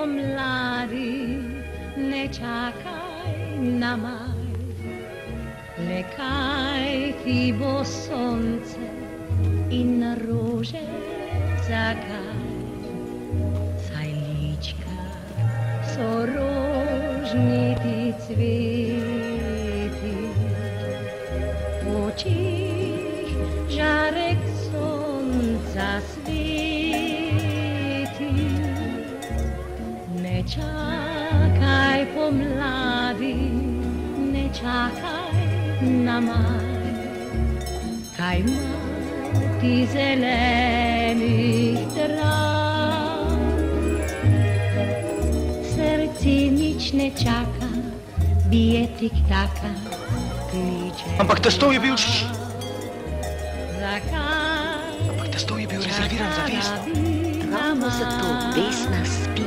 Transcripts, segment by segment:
pomladi, ne čakaj na maj. Lekaj ti bo sonce in rože zakaj. Saj lička so rožniti cveti, v očih žarek sonca sveti. Ne čakaj pomladi, ne čakaj na maj, kaj ima ti zelenih trav. Srce nič ne čaka, bije tik-taka, kliče. Ampak testov je bil... Zakaj? Ampak testov je bil rezerviran za Vesno. Ravno zato Vesna spi.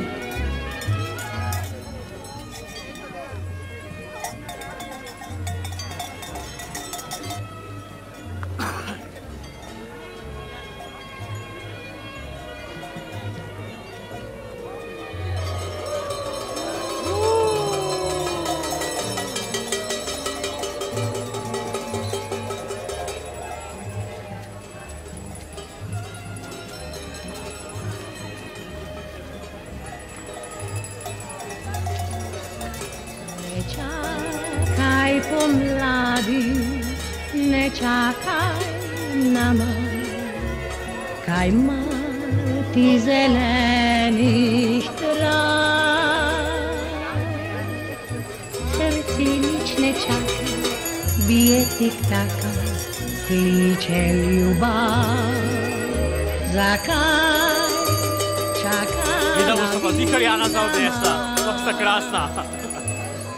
Čakaj pomladi, ne čakaj na maj, kaj ima ti zelenih trav. Srce nič ne čaka, bije tik-taka, kliče ljubav. Zakaj čakaj? Videla bosta pa zihar Jana za odnesla, to sta krasna.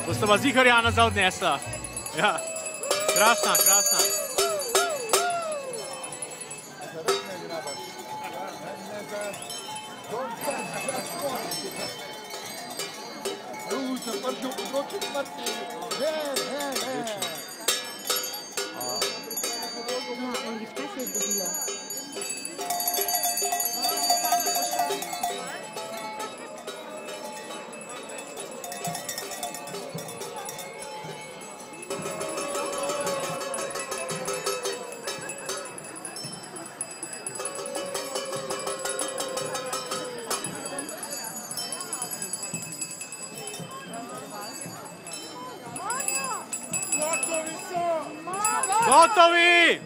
Bosta pa zihar Jana za odnesla. Ja, krasna, krasna. Gotovi!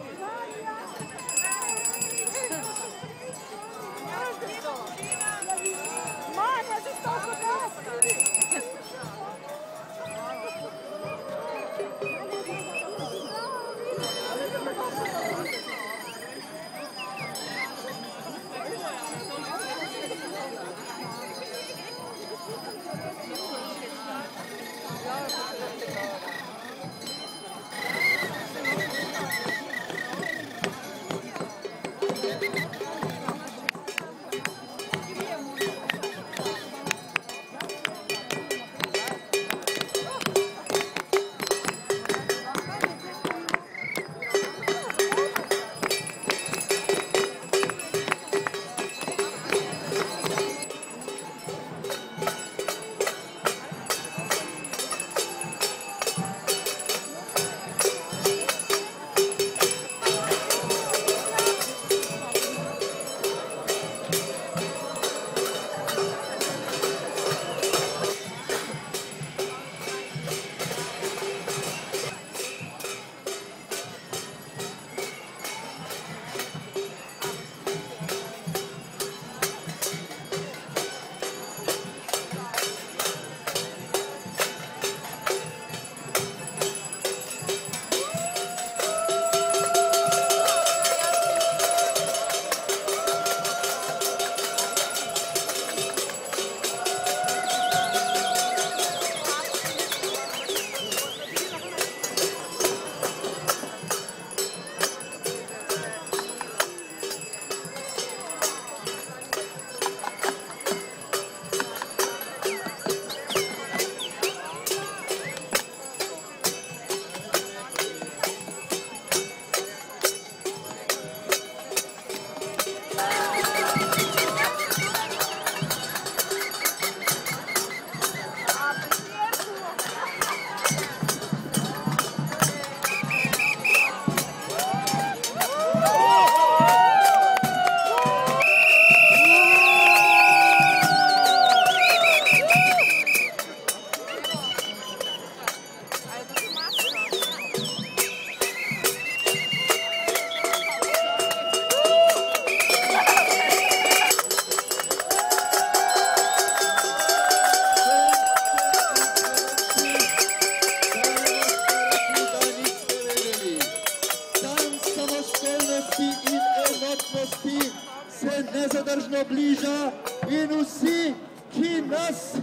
solidarnosti in enotnosti se nezadržno bliža in vsi, ki nas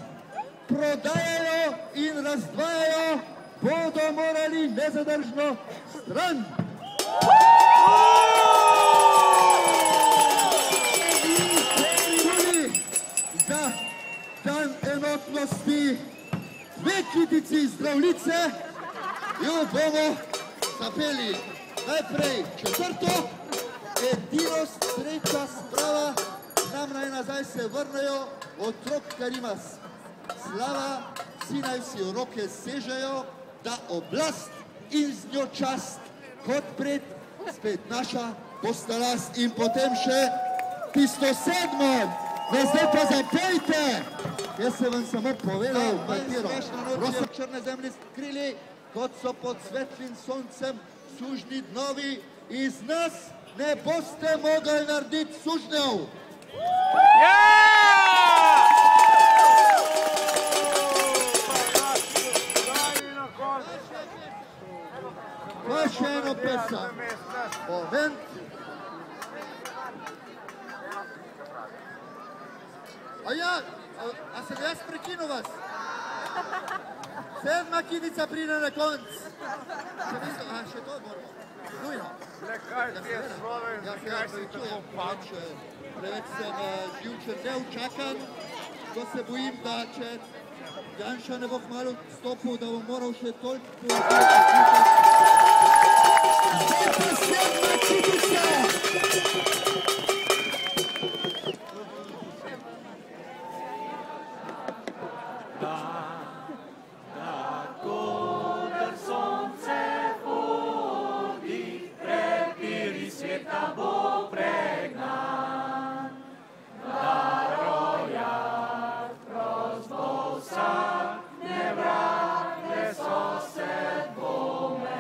prodajajo in razdvajajo, bodo morali nezadržno stran. Za dan enotnosti dve kitici zdravnice jo bomo zapeli. Najprej četrto, edino sreča sprava, nam naj nazaj se vrnejo otrok Karimas. Slava, vsi naj si v roke sežejo, da oblast in z njo čast kot pred spet naša bosta last. In potem še tisto sedmo, zdaj pa zapejte. Jaz se vam samo povedal, katero. Roso črne zemlje skrili, kot so pod svetlim soncem sužni dnovi, iz nas ne boste mogli narediti sužnjev. Pa še eno pesem. Moment. A sem jaz prekinul vas? Sedma kitica pride na konc. Še to moramo. Nujno. Kaj ti je Sloven, kaj si tako pač? Preveč sem živčen, neučakan. To se bojim, da če Janša ne bo kmalu stopil, da bo moral še toliko povedati. Zdaj pa sedma kitica! Ne vrate so se dvome.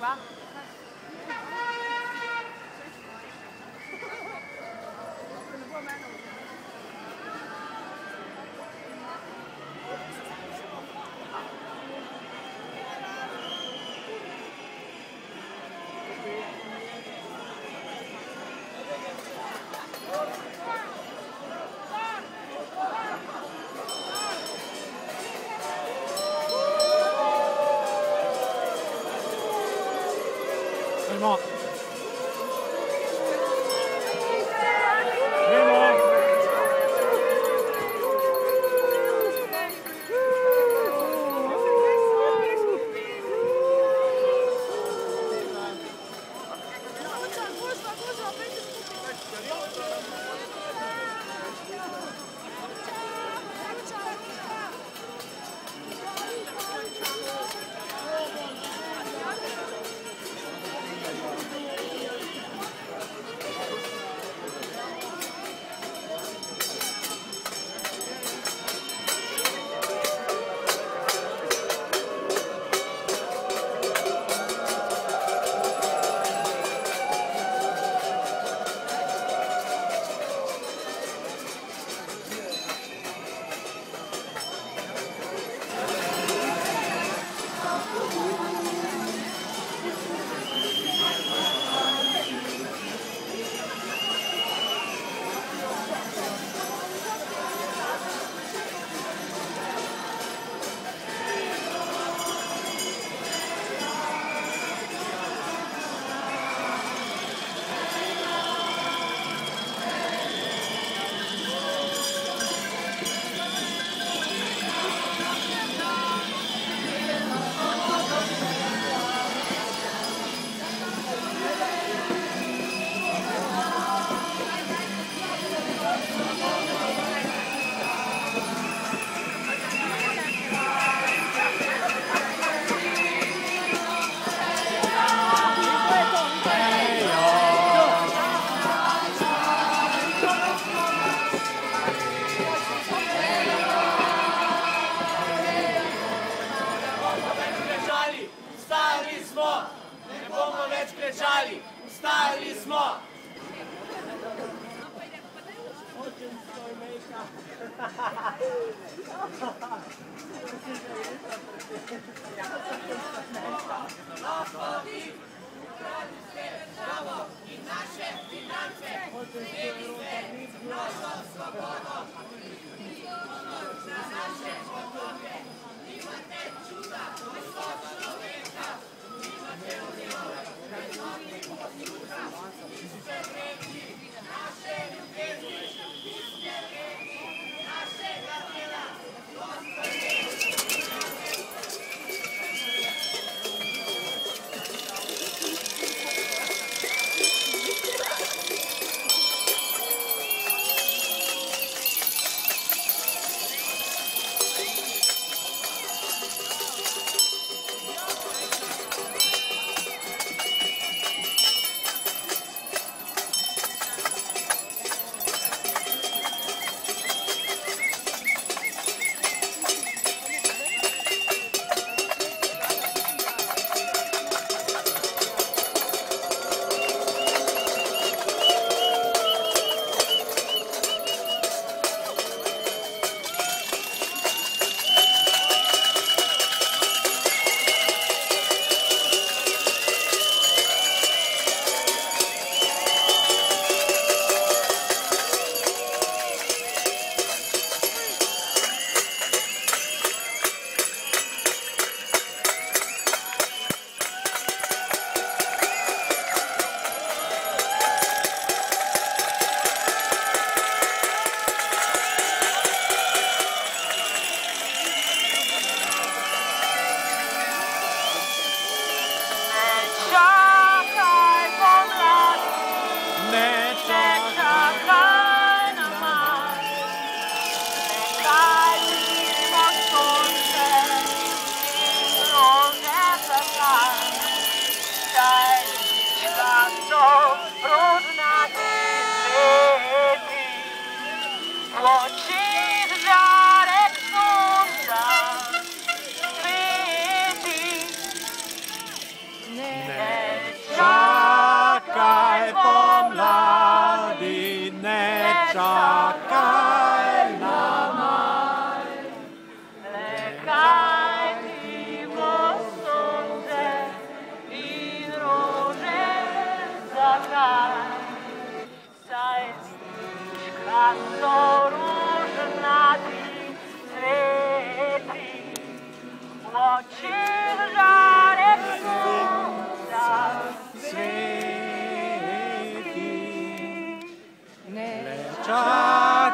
Fermo. Stali smo! I naše finance, naša sloboda, za naše potoke, imate čuda, meso človeka, imate unione, predvodnih posluha, ste reki, naše ljubezni, ste reki, našega dela,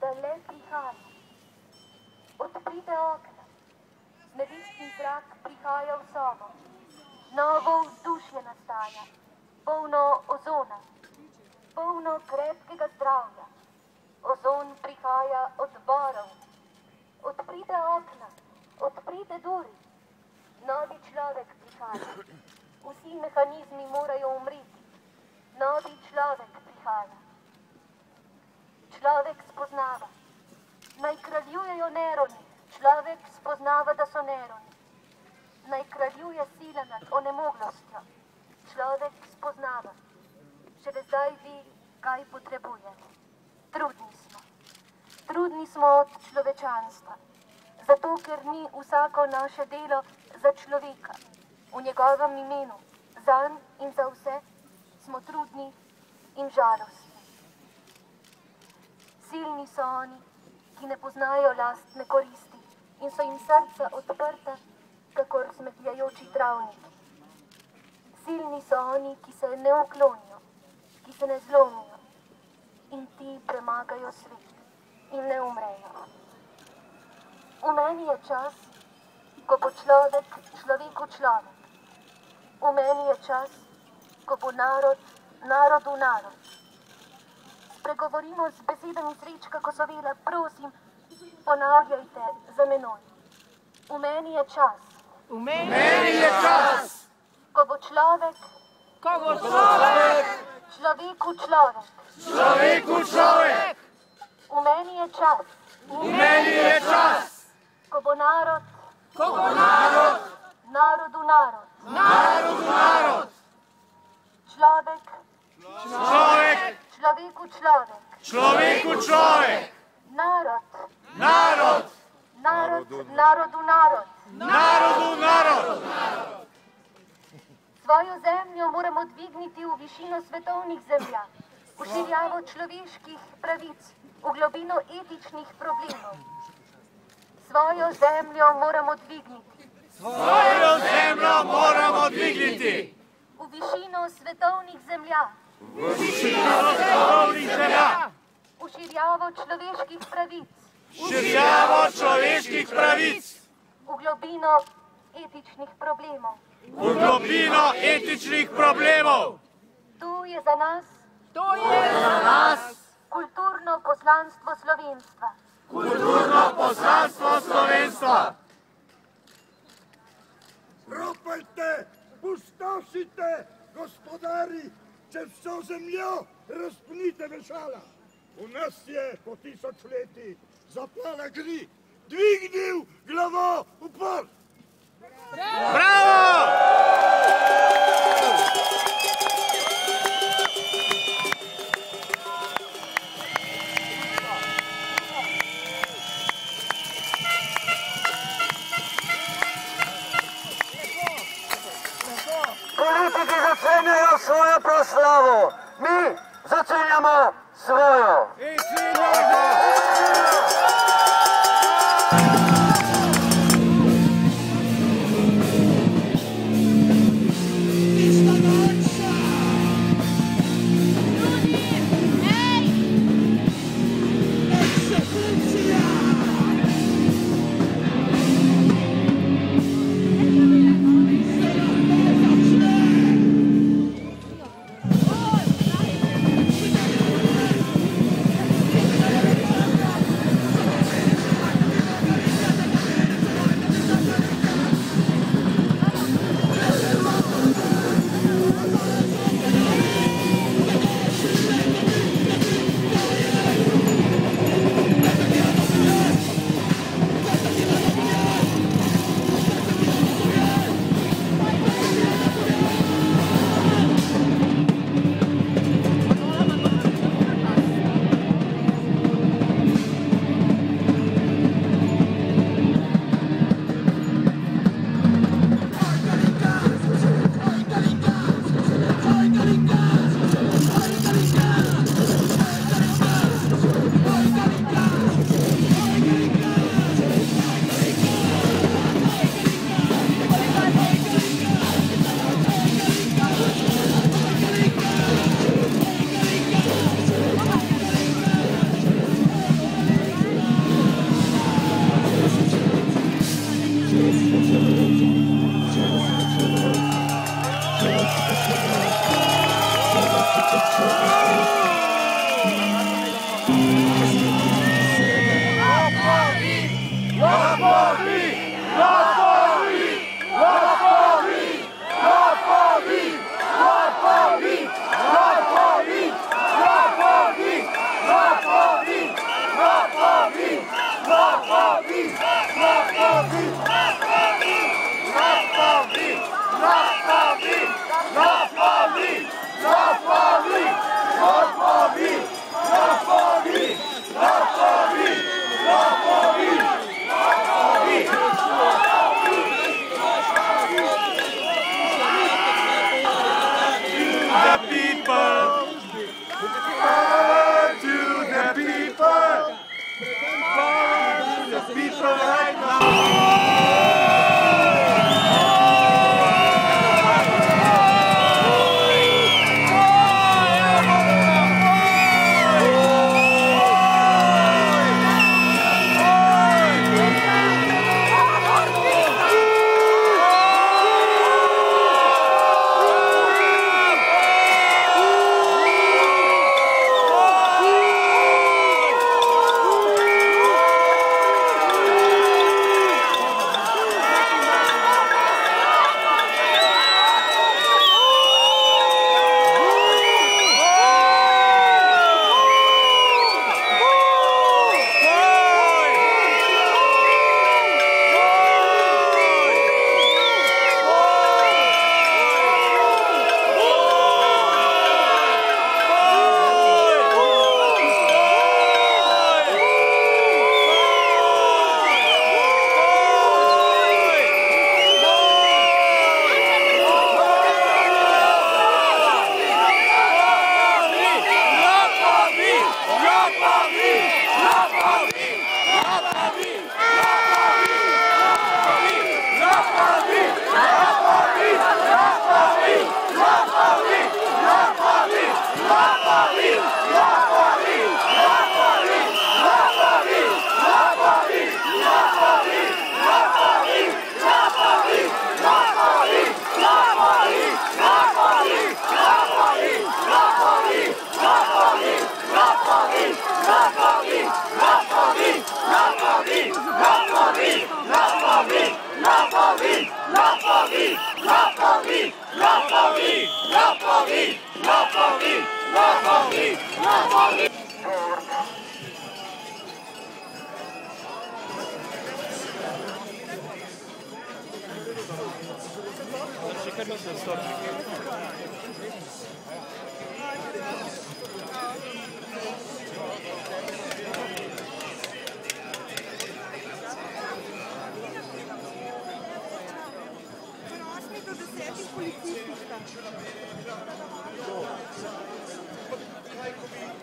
da le prihaja. Odprite okna, nevistni zrak prihaja v sobo, novo vzdušje nastaja, polno ozona, polno krepkega zdravja. Ozon prihaja od borov. Odprite okna, odprite duri. Novi človek prihaja. Vsi mehanizmi morajo umreti. Novi človek prihaja. Človek spoznava. Naj kraljujejo neroni. Človek spoznava, da so neroni. Naj kraljuje sila nad onemoglostjo. Človek spoznava. Šele zdaj vi, kaj potrebujete. Trudni smo. Trudni smo od človečanstva. Zato, ker ni vsako naše delo za človeka. V njegovem imenu, zanj in za vse, smo trudni in žalostni. Silni so oni, ki ne poznajo lastne koristi in so jim srca odprta, kakor smetljajoči travnik. Silni so oni, ki se ne uklonijo, ki se ne zlomijo in ti premagajo svet in ne umrejo. V meni je čas, ko bo človek človeku človek. V meni je čas, ko bo narod narodu narod. Spregovorimo z besedami Srečka Kosovela, prosim, ponavljajte za menoj. V meni je čas. V meni je čas. Ko bo človek človeku človek. Človeku človek. V meni je čas. V meni je čas. Ko bo narod narodu narod. Narodu narod. Človek človeku človek. Človeku človek. Narod narodu narod. Narodu narod. Svojo zemljo moramo dvigniti v višino svetovnih zemlja, v širjavo človeških pravic, v globino etičnih problemov. Svojo zemljo moramo dvigniti. Svojo zemljo moramo dvigniti. V višino svetovnih zemlja. V višino svetovnih zemlja. V širjavo človeških pravic. Širjavo človeških pravic. V globino etičnih problemov. V globino etičnih problemov. Tu je za nas. Kulturno poslanstvo slovenstva. Kulturno poslanstvo slovenstva. Ropajte, pustošite, gospodari, čez vso zemljo razpnite vešala. V nas je po 1000 leti zaplala kri, dvignil glavo upor. Bravo! Politiki začenjajo svojo proslavo, mi začenjamo svojo.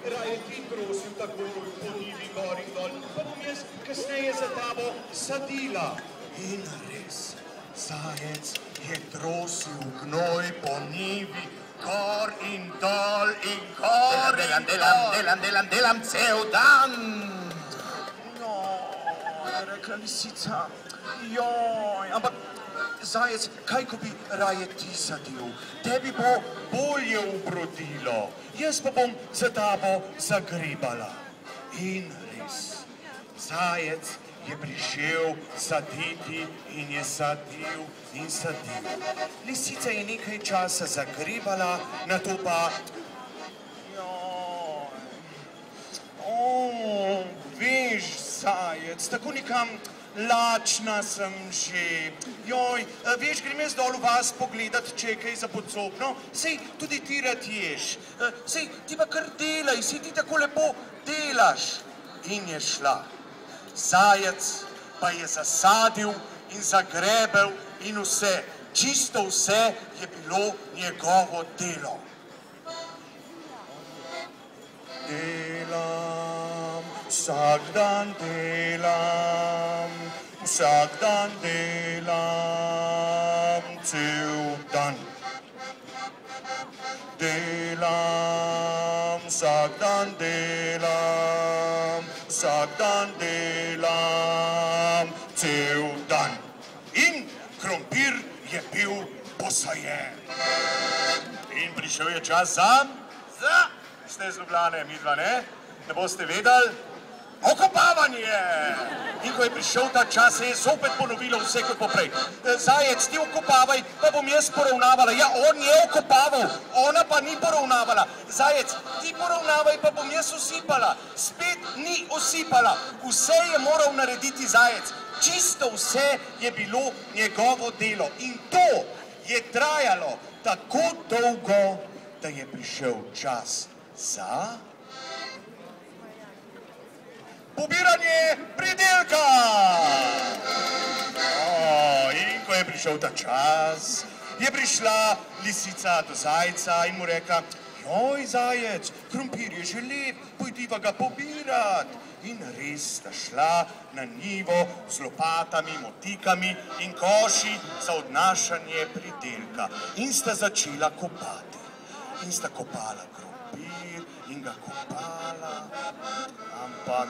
Raje ti prosim tako po njivi gor in dol, pa bom jaz kasneje za tabo sadila. In res, zajec je trosil gnoj po njivi gor in dol in gor in dol. Delam cel dan. No, je rekla lisica, joj, ampak zajec, kaj ko bi raje ti sadil? Tebi bo bolje ubrodilo. Jaz pa bom za tabo zagribala. In res, zajec je prišel saditi in je sadil in sadil. Lisica je nekaj časa zagribala, nato pa... Veš, zajec, tako nekam lačna sem že. Joj, veš, grem jaz dol v vas pogledat, če je kaj za podzobno. Sej, tudi ti rad ješ. Sej, ti pa kar delaj, sej ti tako lepo delaš. In je šla. Zajec pa je zasadil in zagrebel in vse, čisto vse je bilo njegovo delo. Delam, vsak dan delam, vsak dan delam, cel dan. Delam, vsak dan delam, vsak dan delam, cel dan. In krompir je bil posajen. In prišel je čas za... Ste iz Ljubljane, midva, ne? Ne boste vedeli? Okopavanje! In ko je prišel ta čas, se je zopet ponovilo vse kot poprej. Zajec, ti okopavaj, pa bom jaz poravnavala. Ja, on je okopaval, ona pa ni poravnavala. Zajec, ti poravnavaj, pa bom jaz osipala. Spet ni osipala. Vse je moral narediti zajec. Čisto vse je bilo njegovo delo. In to je trajalo tako dolgo, da je prišel čas za pobiranje pridelka. In ko je prišel ta čas, je prišla lisica do zajca in mu rekla: joj, zajec, krompir je že lep, pojdiva ga pobirat. In res sta šla na njivo z lopatami, motikami in koši za odnašanje pridelka. In sta začela kopati. In sta kopala krompir in ga kopala, ampak,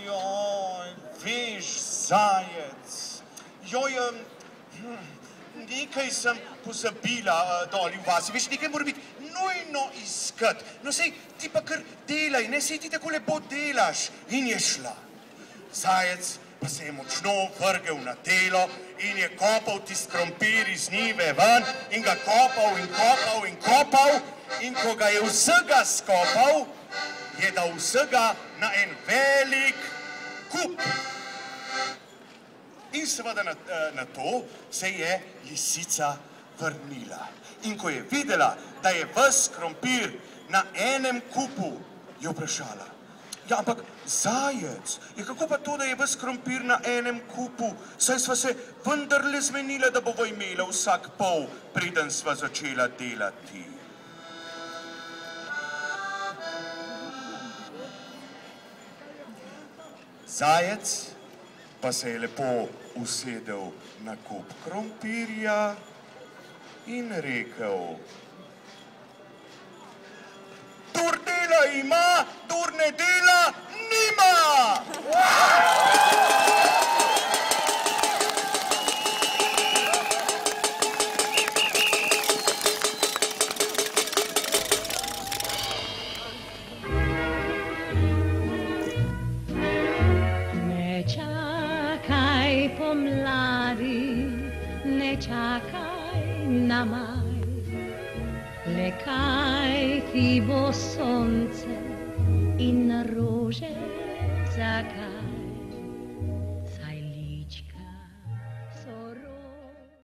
joj, veš, zajec, joj, nekaj sem pozabila doli v vasi, veš, nekaj mora biti nujno iskat. No, sej, ti pa kar delaj, ne, sej ti tako lepo delaš. In je šla. Zajec pa se je močno vrgel na delo in je kopal tist krompir iz njive ven in ga kopal in kopal in kopal. In ko ga je vsega skopal, je dal vsega na en velik kup. In seveda na to se je lisica vrnila. In ko je videla, da je ves krompir na enem kupu, je vprašala: ja, ampak zajec, kako pa to, da je ves krompir na enem kupu? Saj sva se vendarle zmenila, da bova imela vsak pol, preden sva začela delati. Zajec pa se je lepo usedel na kup krompirja in rekel: kdor dela ima, kdor ne dela, nima! Ne čakaj pomladi, čakaj na maj. Le kaj ti bo sonce in rože zakaj?